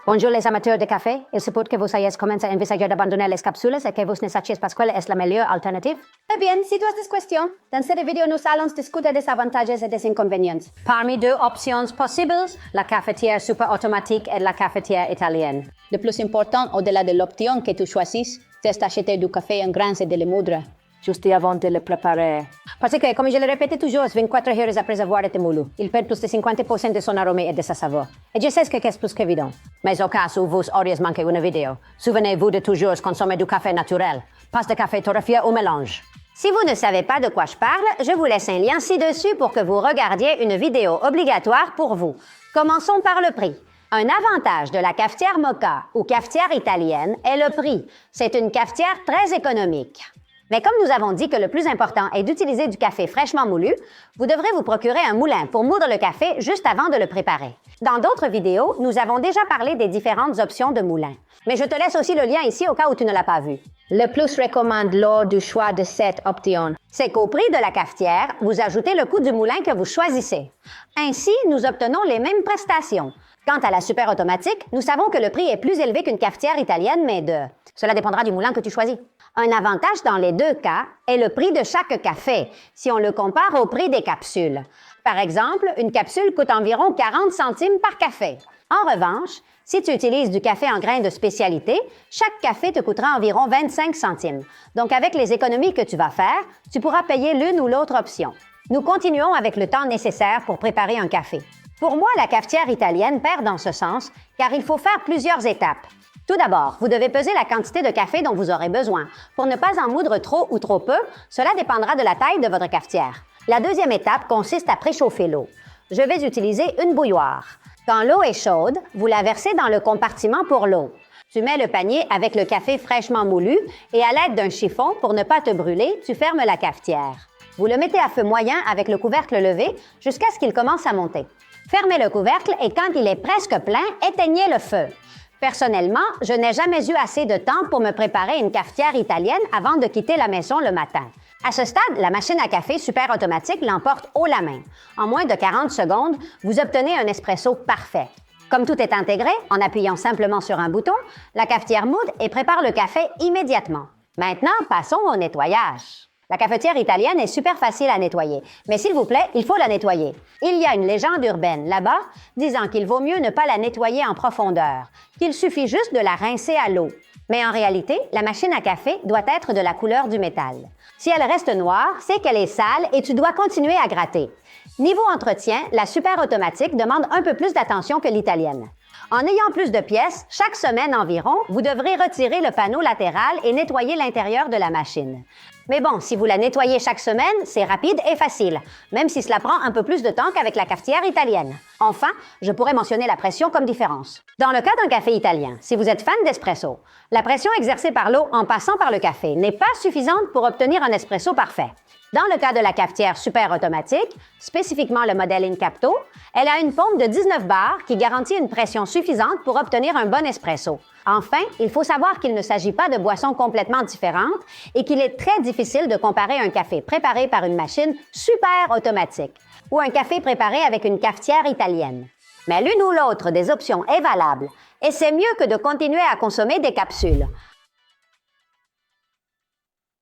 Bonjour les amateurs de café. Il se peut que vous ayez commencé à envisager d'abandonner les capsules et que vous ne sachiez pas cuál es la meilleure alternative. Eh bien, si tu as des questions, dans cette vidéo, nous allons discuter des avantages et des inconvénients. Parmi deux options possibles, la cafetière super automatique et la cafetière italienne. Le plus important, au-delà de l'option que tu choisisses, c'est d'acheter du café en grains et de le moudre. Juste avant de le préparer. Parce que, comme je le répète toujours, 24 heures après avoir été moulu, il perd plus de 50% de son arôme et de sa saveur. Et je sais que c'est plus qu'évident. Mais au cas où vous auriez manqué une vidéo, souvenez-vous de toujours consommer du café naturel, pas de café torréfié ou mélange. Si vous ne savez pas de quoi je parle, je vous laisse un lien ci-dessus pour que vous regardiez une vidéo obligatoire pour vous. Commençons par le prix. Un avantage de la cafetière Moka ou cafetière italienne est le prix. C'est une cafetière très économique. Mais comme nous avons dit que le plus important est d'utiliser du café fraîchement moulu, vous devrez vous procurer un moulin pour moudre le café juste avant de le préparer. Dans d'autres vidéos, nous avons déjà parlé des différentes options de moulin. Mais je te laisse aussi le lien ici au cas où tu ne l'as pas vu. Le plus recommande lors du choix de cette option, c'est qu'au prix de la cafetière, vous ajoutez le coût du moulin que vous choisissez. Ainsi, nous obtenons les mêmes prestations. Quant à la super automatique, nous savons que le prix est plus élevé qu'une cafetière italienne, mais cela dépendra du moulin que tu choisis. Un avantage dans les deux cas est le prix de chaque café, si on le compare au prix des capsules. Par exemple, une capsule coûte environ 40 centimes par café. En revanche, si tu utilises du café en grains de spécialité, chaque café te coûtera environ 25 centimes. Donc, avec les économies que tu vas faire, tu pourras payer l'une ou l'autre option. Nous continuons avec le temps nécessaire pour préparer un café. Pour moi, la cafetière italienne perd dans ce sens, car il faut faire plusieurs étapes. Tout d'abord, vous devez peser la quantité de café dont vous aurez besoin. Pour ne pas en moudre trop ou trop peu, cela dépendra de la taille de votre cafetière. La deuxième étape consiste à préchauffer l'eau. Je vais utiliser une bouilloire. Quand l'eau est chaude, vous la versez dans le compartiment pour l'eau. Tu mets le panier avec le café fraîchement moulu et à l'aide d'un chiffon, pour ne pas te brûler, tu fermes la cafetière. Vous le mettez à feu moyen avec le couvercle levé jusqu'à ce qu'il commence à monter. Fermez le couvercle et quand il est presque plein, éteignez le feu. Personnellement, je n'ai jamais eu assez de temps pour me préparer une cafetière italienne avant de quitter la maison le matin. À ce stade, la machine à café super automatique l'emporte haut la main. En moins de 40 secondes, vous obtenez un espresso parfait. Comme tout est intégré, en appuyant simplement sur un bouton, la cafetière moude et prépare le café immédiatement. Maintenant, passons au nettoyage. La cafetière italienne est super facile à nettoyer, mais s'il vous plaît, il faut la nettoyer. Il y a une légende urbaine là-bas disant qu'il vaut mieux ne pas la nettoyer en profondeur, qu'il suffit juste de la rincer à l'eau. Mais en réalité, la machine à café doit être de la couleur du métal. Si elle reste noire, c'est qu'elle est sale et tu dois continuer à gratter. Niveau entretien, la super automatique demande un peu plus d'attention que l'italienne. En ayant plus de pièces, chaque semaine environ, vous devrez retirer le panneau latéral et nettoyer l'intérieur de la machine. Mais bon, si vous la nettoyez chaque semaine, c'est rapide et facile, même si cela prend un peu plus de temps qu'avec la cafetière italienne. Enfin, je pourrais mentionner la pression comme différence. Dans le cas d'un café italien, si vous êtes fan d'espresso, la pression exercée par l'eau en passant par le café n'est pas suffisante pour obtenir un espresso parfait. Dans le cas de la cafetière super automatique, spécifiquement le modèle Incapto, elle a une pompe de 19 bars qui garantit une pression suffisante pour obtenir un bon espresso. Enfin, il faut savoir qu'il ne s'agit pas de boissons complètement différentes et qu'il est très difficile de comparer un café préparé par une machine super automatique ou un café préparé avec une cafetière italienne. Mais l'une ou l'autre des options est valable et c'est mieux que de continuer à consommer des capsules.